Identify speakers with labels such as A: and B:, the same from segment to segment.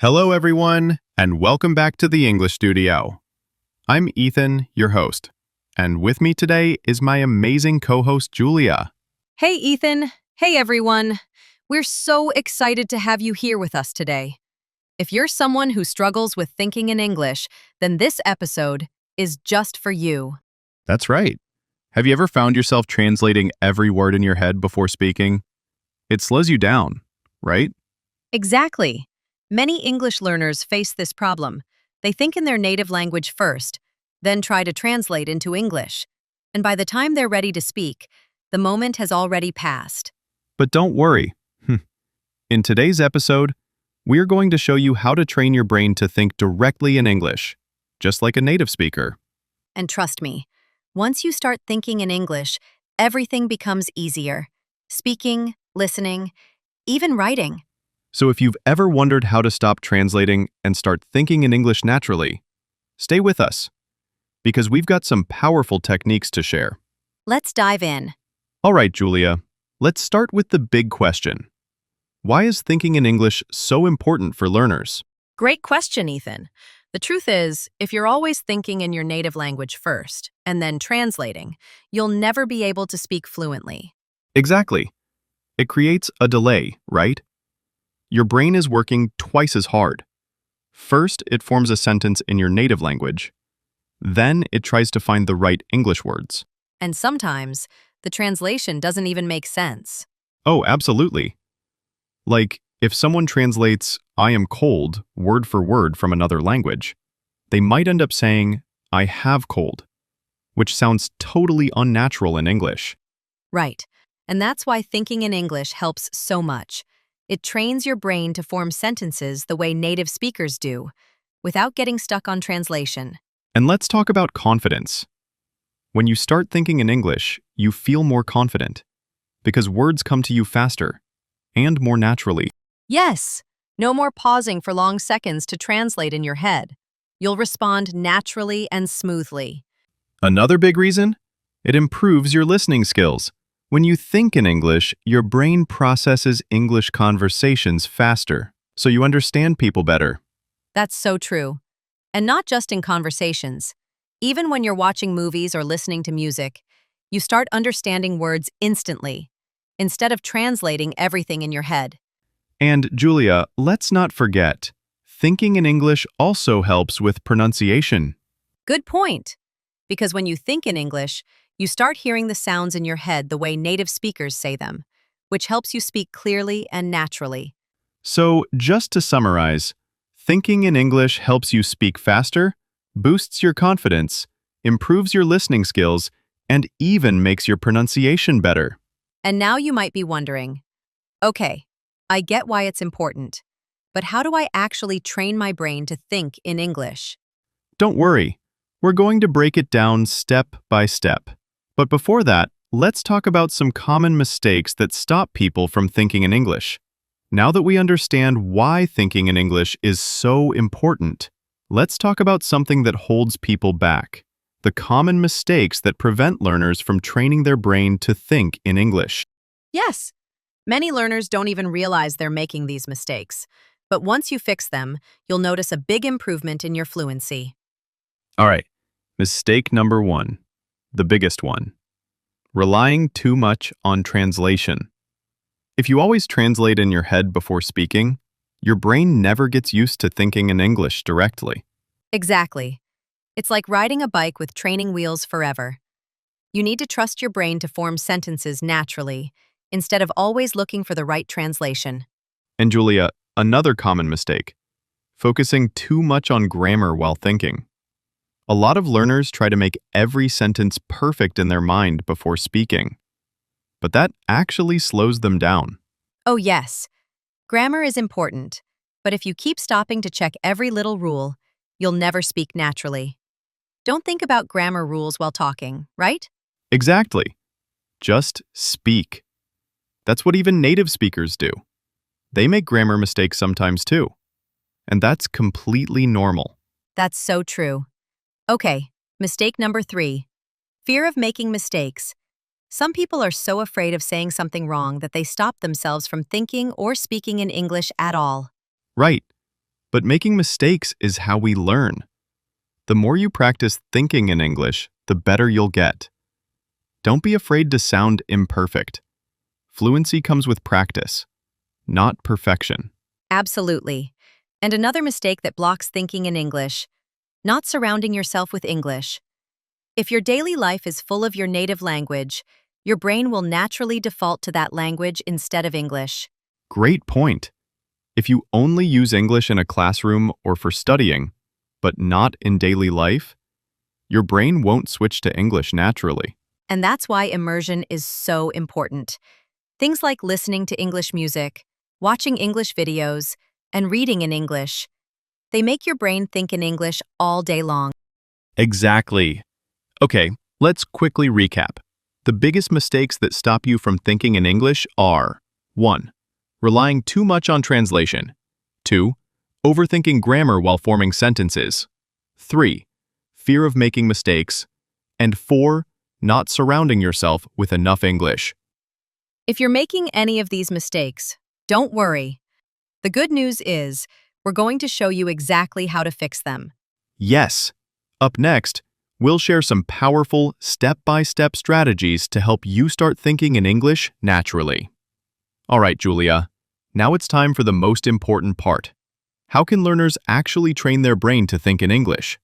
A: Hello, everyone, and welcome back to the English Studio. I'm Ethan, your host, and with me today is my amazing co-host, Julia.
B: Hey, Ethan. Hey, everyone. We're so excited to have you here with us today. If you're someone who struggles with thinking in English, then this episode is just for you.
A: That's right. Have you ever found yourself translating every word in your head before speaking? It slows you down, right?
B: Exactly. Many English learners face this problem. They think in their native language first, then try to translate into English. And by the time they're ready to speak, the moment has already passed.
A: But don't worry. In today's episode, we're going to show you how to train your brain to think directly in English, just like a native speaker.
B: And trust me, once you start thinking in English, everything becomes easier. Speaking, listening, even writing.
A: So if you've ever wondered how to stop translating and start thinking in English naturally, stay with us, because we've got some powerful techniques to share.
B: Let's dive in.
A: All right, Julia, let's start with the big question. Why is thinking in English so important for learners?
B: Great question, Ethan. The truth is, if you're always thinking in your native language first and then translating, you'll never be able to speak fluently.
A: Exactly. It creates a delay, right? Your brain is working twice as hard. First, it forms a sentence in your native language. Then, it tries to find the right English words.
B: And sometimes, the translation doesn't even make sense.
A: Oh, absolutely. Like, if someone translates, I am cold, word for word from another language, they might end up saying, I have cold, which sounds totally unnatural in English.
B: Right. And that's why thinking in English helps so much. It trains your brain to form sentences the way native speakers do, without getting stuck on translation.
A: And let's talk about confidence. When you start thinking in English, you feel more confident, because words come to you faster and more naturally.
B: Yes, no more pausing for long seconds to translate in your head. You'll respond naturally and smoothly.
A: Another big reason? It improves your listening skills. When you think in English, your brain processes English conversations faster, so you understand people better.
B: That's so true. And not just in conversations. Even when you're watching movies or listening to music, you start understanding words instantly, instead of translating everything in your head.
A: And Julia, let's not forget, thinking in English also helps with pronunciation.
B: Good point. Because when you think in English, you start hearing the sounds in your head the way native speakers say them, which helps you speak clearly and naturally.
A: So, just to summarize, thinking in English helps you speak faster, boosts your confidence, improves your listening skills, and even makes your pronunciation better.
B: And now you might be wondering, okay, I get why it's important, but how do I actually train my brain to think in English?
A: Don't worry, we're going to break it down step by step. But before that, let's talk about some common mistakes that stop people from thinking in English. Now that we understand why thinking in English is so important, let's talk about something that holds people back, the common mistakes that prevent learners from training their brain to think in English.
B: Yes, many learners don't even realize they're making these mistakes. But once you fix them, you'll notice a big improvement in your fluency.
A: All right, mistake number 1, the biggest one. Relying too much on translation. If you always translate in your head before speaking, your brain never gets used to thinking in English directly.
B: Exactly. It's like riding a bike with training wheels forever. You need to trust your brain to form sentences naturally, instead of always looking for the right translation.
A: And Julia, another common mistake, focusing too much on grammar while thinking. A lot of learners try to make every sentence perfect in their mind before speaking, but that actually slows them down.
B: Oh yes, grammar is important, but if you keep stopping to check every little rule, you'll never speak naturally. Don't think about grammar rules while talking, right?
A: Exactly. Just speak. That's what even native speakers do. They make grammar mistakes sometimes too, and that's completely normal.
B: That's so true. Okay, mistake number 3. Fear of making mistakes. Some people are so afraid of saying something wrong that they stop themselves from thinking or speaking in English at all.
A: Right. But making mistakes is how we learn. The more you practice thinking in English, the better you'll get. Don't be afraid to sound imperfect. Fluency comes with practice, not perfection.
B: Absolutely. And another mistake that blocks thinking in English, not surrounding yourself with English. If your daily life is full of your native language, your brain will naturally default to that language instead of English.
A: Great point. If you only use English in a classroom or for studying, but not in daily life, your brain won't switch to English naturally.
B: And that's why immersion is so important. Things like listening to English music, watching English videos, and reading in English. They make your brain think in English all day long.
A: Exactly. Okay, let's quickly recap. The biggest mistakes that stop you from thinking in English are 1. Relying too much on translation. 2. Overthinking grammar while forming sentences. 3. Fear of making mistakes. And 4. Not surrounding yourself with enough English.
B: If you're making any of these mistakes, don't worry. The good news is, we're going to show you exactly how to fix them.
A: Yes. Up next, we'll share some powerful step-by-step strategies to help you start thinking in English naturally. All right, Julia, now it's time for the most important part. How can learners actually train their brain to think in English?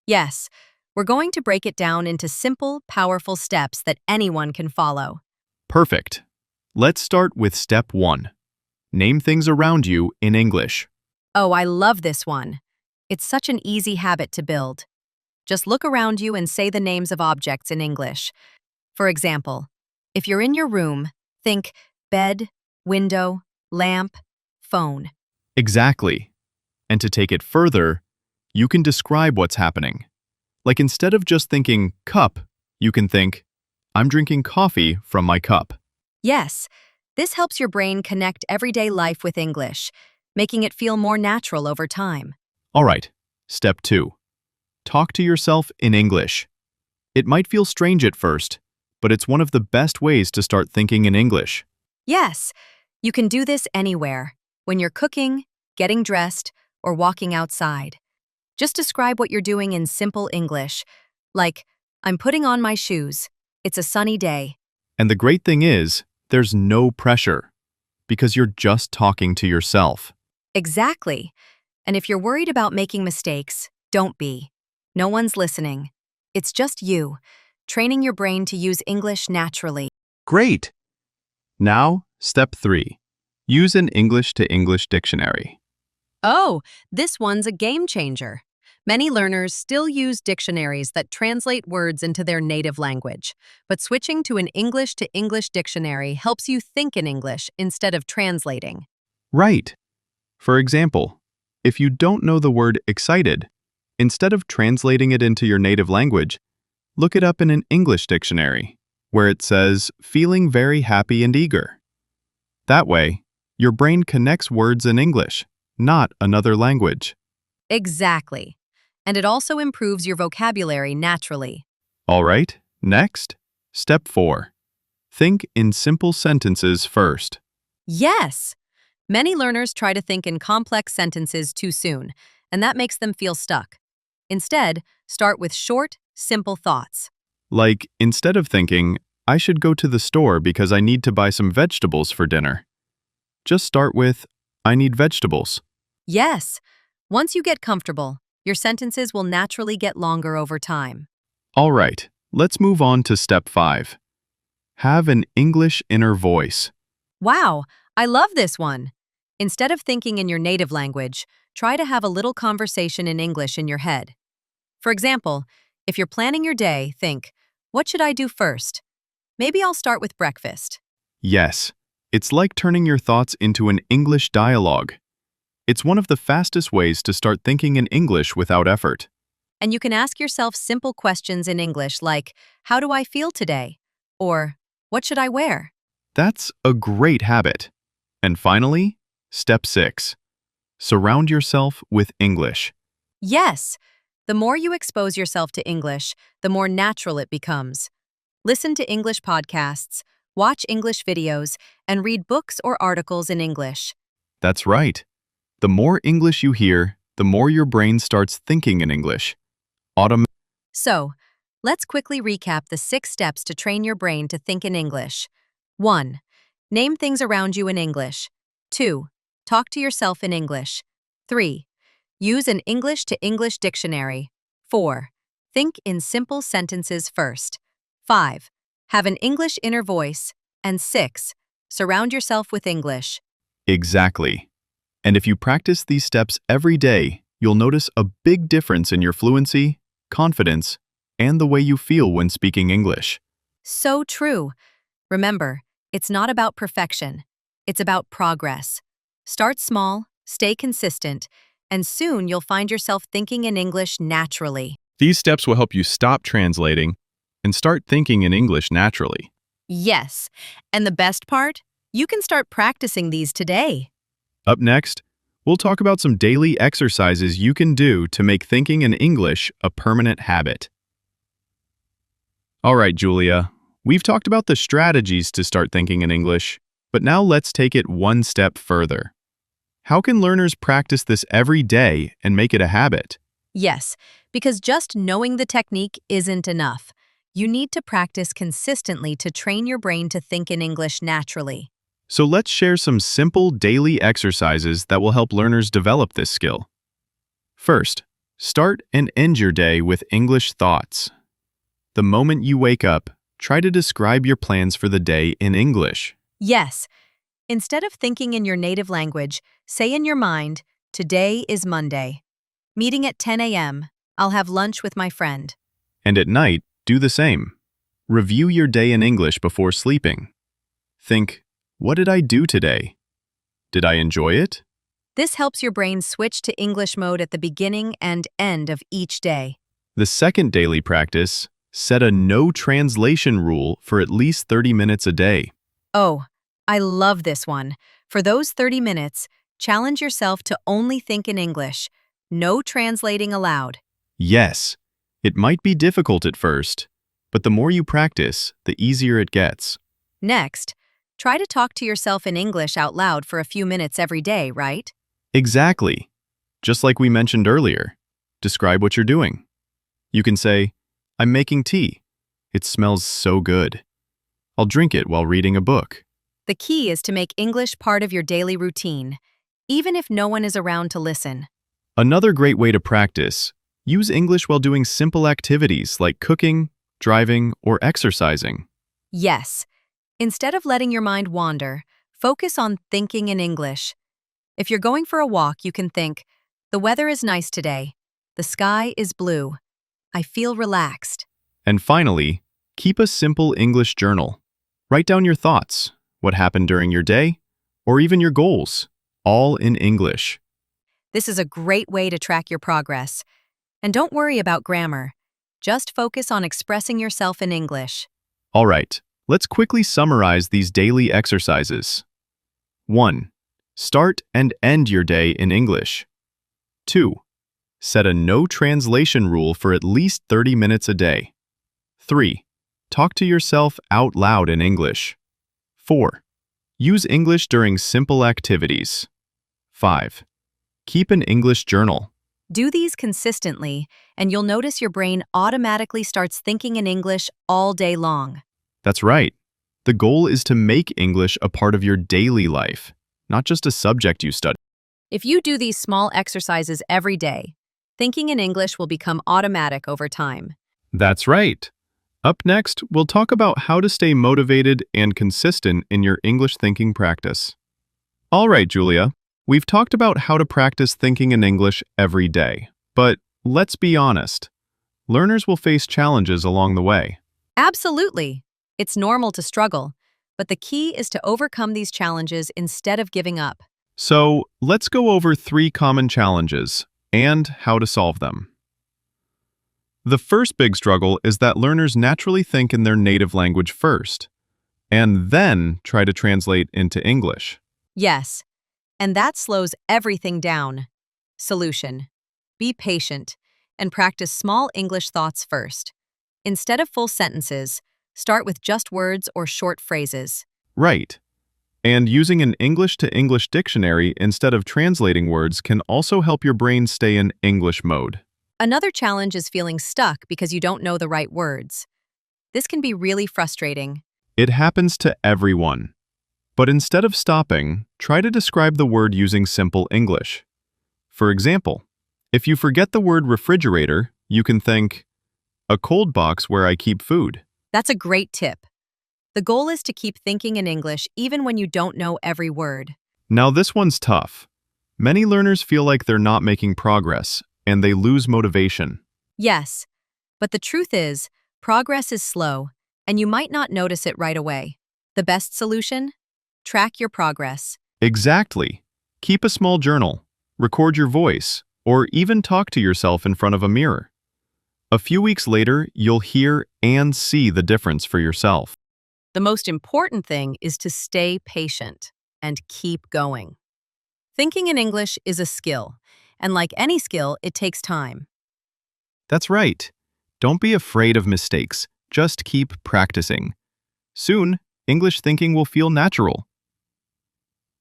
B: Yes, we're going to break it down into simple, powerful steps that anyone can follow.
A: Perfect. Let's start with step 1. Name things around you in English.
B: Oh, I love this one. It's such an easy habit to build. Just look around you and say the names of objects in English. For example, if you're in your room, think bed, window, lamp, phone.
A: Exactly. And to take it further, you can describe what's happening. Like instead of just thinking cup, you can think, I'm drinking coffee from my cup.
B: Yes, this helps your brain connect everyday life with English, making it feel more natural over time.
A: All right, step 2. Talk to yourself in English. It might feel strange at first, but it's one of the best ways to start thinking in English.
B: Yes, you can do this anywhere, when you're cooking, getting dressed, or walking outside. Just describe what you're doing in simple English, like, I'm putting on my shoes. It's a sunny day.
A: And the great thing is, there's no pressure, because you're just talking to yourself.
B: Exactly. And if you're worried about making mistakes, don't be. No one's listening. It's just you, training your brain to use English naturally.
A: Great! Now, step 3. Use an English-to-English dictionary.
B: Oh, this one's a game changer. Many learners still use dictionaries that translate words into their native language, but switching to an English-to-English dictionary helps you think in English instead of translating.
A: Right. For example, if you don't know the word excited, instead of translating it into your native language, look it up in an English dictionary, where it says, feeling very happy and eager. That way, your brain connects words in English, not another language.
B: Exactly. And it also improves your vocabulary naturally.
A: All right, next, step 4. Think in simple sentences first.
B: Yes! Many learners try to think in complex sentences too soon, and that makes them feel stuck. Instead, start with short, simple thoughts.
A: Like, instead of thinking, I should go to the store because I need to buy some vegetables for dinner, just start with, I need vegetables.
B: Yes! Once you get comfortable, your sentences will naturally get longer over time.
A: All right, let's move on to step 5. Have an English inner voice.
B: Wow, I love this one! Instead of thinking in your native language, try to have a little conversation in English in your head. For example, if you're planning your day, think, what should I do first? Maybe I'll start with breakfast.
A: Yes, it's like turning your thoughts into an English dialogue. It's one of the fastest ways to start thinking in English without effort.
B: And you can ask yourself simple questions in English like, how do I feel today? Or, what should I wear?
A: That's a great habit. And finally, step 6. Surround yourself with English.
B: Yes! The more you expose yourself to English, the more natural it becomes. Listen to English podcasts, watch English videos, and read books or articles in English.
A: That's right. The more English you hear, the more your brain starts thinking in English.
B: So, let's quickly recap the 6 steps to train your brain to think in English. 1. Name things around you in English. 2. Talk to yourself in English. 3. Use an English-to-English dictionary. 4. Think in simple sentences first. 5. Have an English inner voice. And 6. Surround yourself with English.
A: Exactly. And if you practice these steps every day, you'll notice a big difference in your fluency, confidence, and the way you feel when speaking English.
B: So true. Remember, it's not about perfection. It's about progress. Start small, stay consistent, and soon you'll find yourself thinking in English naturally.
A: These steps will help you stop translating and start thinking in English naturally.
B: Yes, and the best part? You can start practicing these today.
A: Up next, we'll talk about some daily exercises you can do to make thinking in English a permanent habit. All right, Julia, we've talked about the strategies to start thinking in English, but now let's take it one step further. How can learners practice this every day and make it a habit?
B: Yes, because just knowing the technique isn't enough. You need to practice consistently to train your brain to think in English naturally.
A: So let's share some simple daily exercises that will help learners develop this skill. First, start and end your day with English thoughts. The moment you wake up, try to describe your plans for the day in English.
B: Yes, instead of thinking in your native language, say in your mind, "Today is Monday. Meeting at 10 a.m. I'll have lunch with my friend."
A: And at night, do the same. Review your day in English before sleeping. Think, what did I do today? Did I enjoy it?
B: This helps your brain switch to English mode at the beginning and end of each day.
A: The second daily practice, set a no translation rule for at least 30 minutes a day.
B: Oh, I love this one. For those 30 minutes, challenge yourself to only think in English. No translating allowed.
A: Yes, it might be difficult at first, but the more you practice, the easier it gets.
B: Next, try to talk to yourself in English out loud for a few minutes every day, right?
A: Exactly. Just like we mentioned earlier, describe what you're doing. You can say, I'm making tea. It smells so good. I'll drink it while reading a book.
B: The key is to make English part of your daily routine, even if no one is around to listen.
A: Another great way to practice, use English while doing simple activities like cooking, driving, or exercising.
B: Yes. Instead of letting your mind wander, focus on thinking in English. If you're going for a walk, you can think, "The weather is nice today. The sky is blue. I feel relaxed."
A: And finally, keep a simple English journal. Write down your thoughts, what happened during your day, or even your goals, all in English.
B: This is a great way to track your progress. And don't worry about grammar. Just focus on expressing yourself in English.
A: All right, let's quickly summarize these daily exercises. 1. Start and end your day in English. 2. Set a no translation rule for at least 30 minutes a day. 3. Talk to yourself out loud in English. 4. Use English during simple activities. 5. Keep an English journal.
B: Do these consistently, and you'll notice your brain automatically starts thinking in English all day long.
A: That's right. The goal is to make English a part of your daily life, not just a subject you study.
B: If you do these small exercises every day, thinking in English will become automatic over time.
A: That's right. Up next, we'll talk about how to stay motivated and consistent in your English thinking practice. All right, Julia, we've talked about how to practice thinking in English every day, but let's be honest. Learners will face challenges along the way.
B: Absolutely. It's normal to struggle, but the key is to overcome these challenges instead of giving up.
A: So, let's go over 3 common challenges and how to solve them. The first big struggle is that learners naturally think in their native language first, and then try to translate into English.
B: Yes, and that slows everything down. Solution: be patient and practice small English thoughts first. Instead of full sentences, start with just words or short phrases.
A: Right. And using an English-to-English dictionary instead of translating words can also help your brain stay in English mode.
B: Another challenge is feeling stuck because you don't know the right words. This can be really frustrating.
A: It happens to everyone. But instead of stopping, try to describe the word using simple English. For example, if you forget the word refrigerator, you can think, a cold box where I keep food.
B: That's a great tip. The goal is to keep thinking in English even when you don't know every word.
A: Now this one's tough. Many learners feel like they're not making progress, and they lose motivation.
B: Yes, but the truth is, progress is slow, and you might not notice it right away. The best solution? Track your progress.
A: Exactly. Keep a small journal, record your voice, or even talk to yourself in front of a mirror. A few weeks later, you'll hear and see the difference for yourself.
B: The most important thing is to stay patient and keep going. Thinking in English is a skill, and like any skill, it takes time.
A: That's right. Don't be afraid of mistakes. Just keep practicing. Soon, English thinking will feel natural.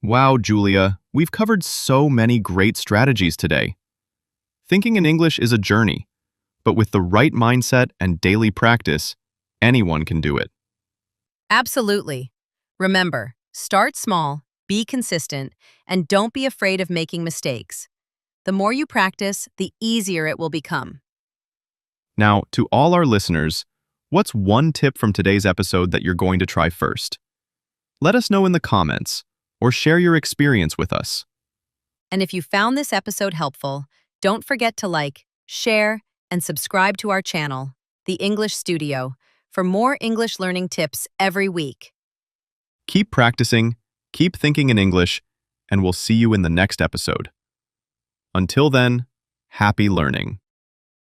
A: Wow, Julia, we've covered so many great strategies today. Thinking in English is a journey, but with the right mindset and daily practice, anyone can do it.
B: Absolutely. Remember, start small, be consistent, and don't be afraid of making mistakes. The more you practice, the easier it will become.
A: Now, to all our listeners, what's one tip from today's episode that you're going to try first? Let us know in the comments, or share your experience with us.
B: And if you found this episode helpful, don't forget to like, share, and subscribe to our channel, The English Studio, for more English learning tips every week.
A: Keep practicing, keep thinking in English, and we'll see you in the next episode. Until then, happy learning.